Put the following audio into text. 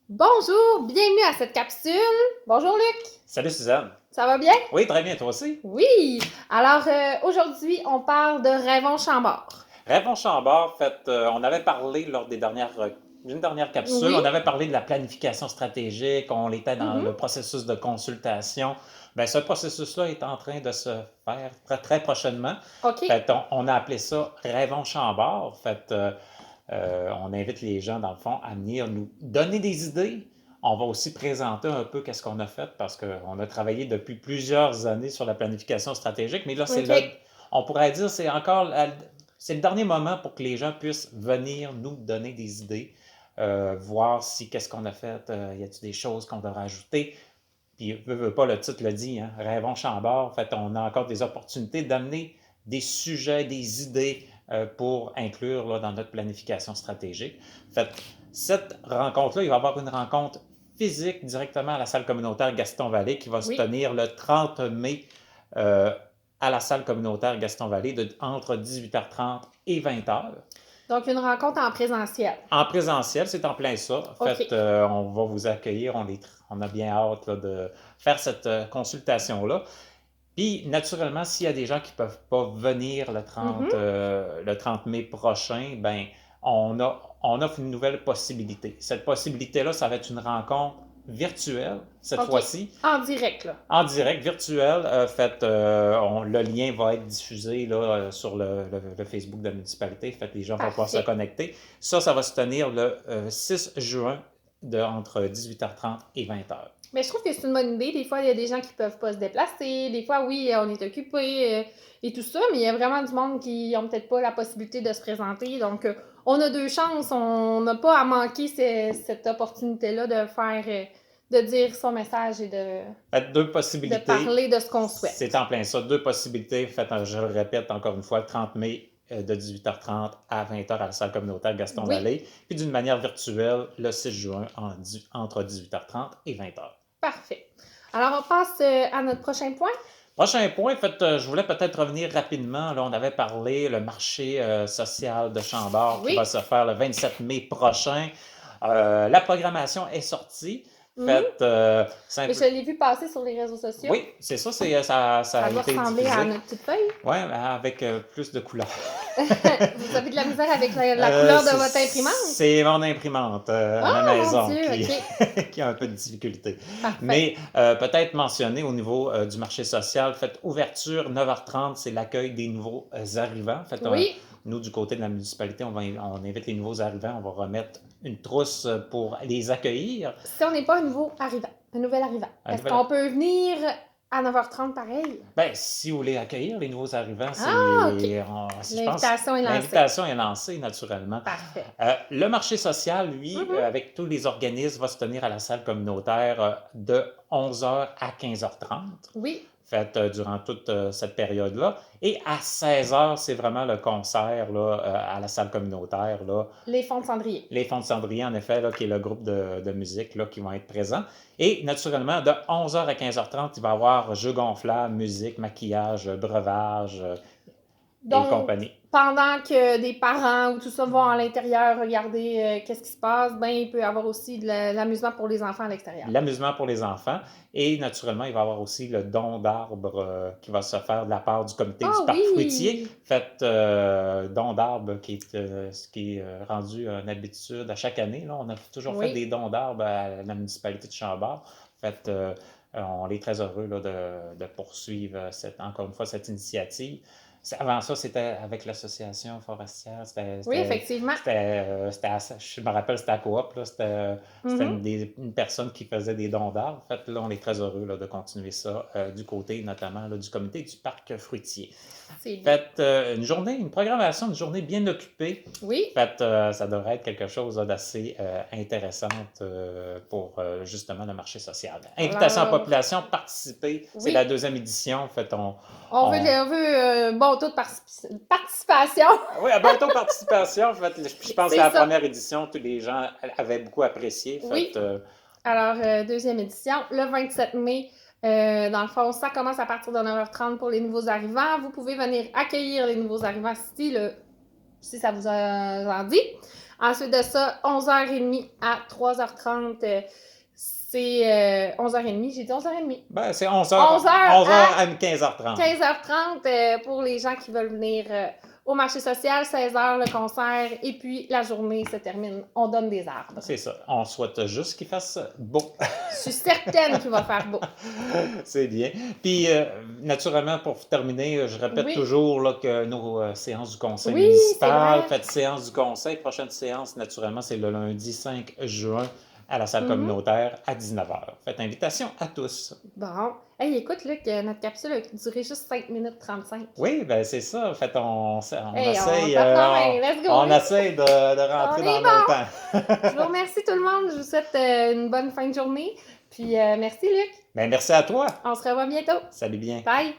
Bonjour, bienvenue à cette capsule. Bonjour Luc, Salut Suzanne. ça va bien? Oui, très bien, toi aussi. Oui! Alors aujourd'hui, on parle de Rêvons Chambord. Rêvons Chambord, on avait parlé lors d'une dernière capsule, Oui? on avait parlé de la planification stratégique, on était dans Mhm. le processus de consultation. Bien, ce processus-là est en train de se faire très, très prochainement. OK. On a appelé ça Rêvons Chambord. On invite les gens, dans le fond, à venir nous donner des idées. On va aussi présenter un peu qu'est-ce qu'on a fait parce qu'on a travaillé depuis plusieurs années sur la planification stratégique, mais là, OK. on pourrait dire, c'est le dernier moment pour que les gens puissent venir nous donner des idées, voir si qu'est-ce qu'on a fait, y a-t-il des choses qu'on devrait ajouter. Puis, veut pas, le titre le dit, hein, Rêvons Chambord. On a encore des opportunités d'amener des sujets, des idées pour inclure là, dans notre planification stratégique. Fait, cette rencontre-là, il va y avoir une rencontre physique directement à la salle communautaire Gaston Vallée qui va se Oui. tenir le 30 mai euh, à la salle communautaire Gaston Vallée entre 18h30 et 20h. Donc une rencontre en présentiel. En présentiel, c'est en plein ça. OK. On va vous accueillir. On a bien hâte là, de faire cette consultation-là. Puis, naturellement, s'il y a des gens qui ne peuvent pas venir Mhm. le 30 mai prochain, ben, on offre une nouvelle possibilité. Cette possibilité-là, ça va être une rencontre virtuelle, cette OK. fois-ci, En direct, là. en direct, virtuel. Le lien va être diffusé là, sur le Facebook de la municipalité. Les gens vont pouvoir se Parfait. connecter. Ça va se tenir le 6 juin entre 18h30 et 20h. Mais je trouve que c'est une bonne idée. Des fois, il y a des gens qui peuvent pas se déplacer. Des fois, oui, on est occupé et tout ça, mais il y a vraiment du monde qui n'ont peut-être pas la possibilité de se présenter. Donc, on a deux chances. On n'a pas à manquer cette opportunité-là de faire, de dire son message et Deux de possibilités. parler de ce qu'on souhaite. C'est en plein ça. Deux possibilités. Je le répète encore une fois, le 30 mai de 18h30 à 20h à la salle communautaire Gaston Oui, Vallée. Puis d'une manière virtuelle, le 6 juin entre 18h30 et 20h. parfait. Alors, on passe à notre prochain point. Prochain point, je voulais peut-être revenir rapidement. Là, on avait parlé le marché social de Chambord qui Oui. va se faire le 27 mai prochain. La programmation est sortie. Mhm. Simple... Mais je l'ai vu passer sur les réseaux sociaux. Oui, c'est ça, ça a doit été ressembler diffusé. à notre petite feuille. Oui, avec plus de couleurs. Vous avez de la misère avec la couleur de votre imprimante? C'est mon imprimante à la maison Mon Dieu, OK. qui a un peu de difficulté. Parfait. Mais peut-être mentionner au niveau du marché social, ouverture 9h30, c'est l'accueil des nouveaux arrivants. Oui. Nous, du côté de la municipalité, on invite les nouveaux arrivants, on va remettre une trousse pour les accueillir. Si on n'est pas un nouvel arrivant, est-ce qu'on peut venir à 9h30 pareil? Ben, si vous voulez accueillir les nouveaux arrivants, L'invitation est lancée. L'invitation est lancée, naturellement. Parfait. Le marché social, lui, avec tous les organismes, va se tenir à la salle communautaire de 11h à 15h30. Oui. Durant toute cette période-là. Et à 16h, c'est vraiment le concert là, à la salle communautaire. Là. Les Fonds de Cendrier. Les Fonds de Cendrier, en effet, là, qui est le groupe de musique là, qui vont être présents. Et naturellement, de 11h à 15h30, il va y avoir jeux gonflables, musique, maquillage, breuvage et compagnie. Pendant que des parents ou tout ça vont à l'intérieur regarder qu'est-ce qui se passe, ben il peut y avoir aussi de l'amusement pour les enfants à l'extérieur. L'amusement pour les enfants. Et naturellement, il va y avoir aussi le don d'arbres qui va se faire de la part du comité du parc fruitier. Don d'arbres qui est rendu une habitude à chaque année. Là, on a toujours fait des dons d'arbres à la municipalité de Chambord. On est très heureux là, de poursuivre encore une fois cette initiative. Avant ça, c'était avec l'association forestière. Oui, effectivement. Je me rappelle, c'était à Coop. C'était une personne qui faisait des dons d'arbres. Là, on est très heureux là, de continuer ça du côté, notamment, là, du comité du parc fruitier. Une programmation, une journée bien occupée. Oui. Ça devrait être quelque chose d'assez intéressant pour justement le marché social. Invitation à la population, participer. Oui. C'est la deuxième édition. On veut bon taux de participation. Oui, un bon taux de participation. Je pense qu'à la première édition, tous les gens avaient beaucoup apprécié. Oui. Alors, deuxième édition, le 27 mai. Dans le fond, ça commence à partir de 9h30 pour les nouveaux arrivants. Vous pouvez venir accueillir les nouveaux arrivants si ça vous en dit. Ensuite de ça, 11h30 à 3h30, c'est 11h30. J'ai dit 11h30. Ben, c'est 11h, 11h 11h à à 15h30. 15h30 pour les gens qui veulent venir au marché social, 16h le concert, et puis la journée se termine. On donne des arbres. C'est ça. On souhaite juste qu'il fasse beau. Je suis certaine qu'il va faire beau. C'est bien. Puis, naturellement, pour terminer, je répète Oui. toujours là, que nos séances du conseil Oui, municipal, c'est vrai. faites séance du conseil. Prochaine séance, naturellement, c'est le lundi 5 juin à la salle communautaire à 19h. Faites invitation à tous. Bon. Hey, écoute, Luc, notre capsule a duré juste 5 minutes 35. Oui, ben c'est ça. En fait, on Hey, essaye, tape la main. Let's go, on Luc. essaye de rentrer On dans est nos bon. temps. Je vous remercie tout le monde. Je vous souhaite une bonne fin de journée. Puis merci, Luc. Ben, merci à toi. On se revoit bientôt. Salut bien. Bye.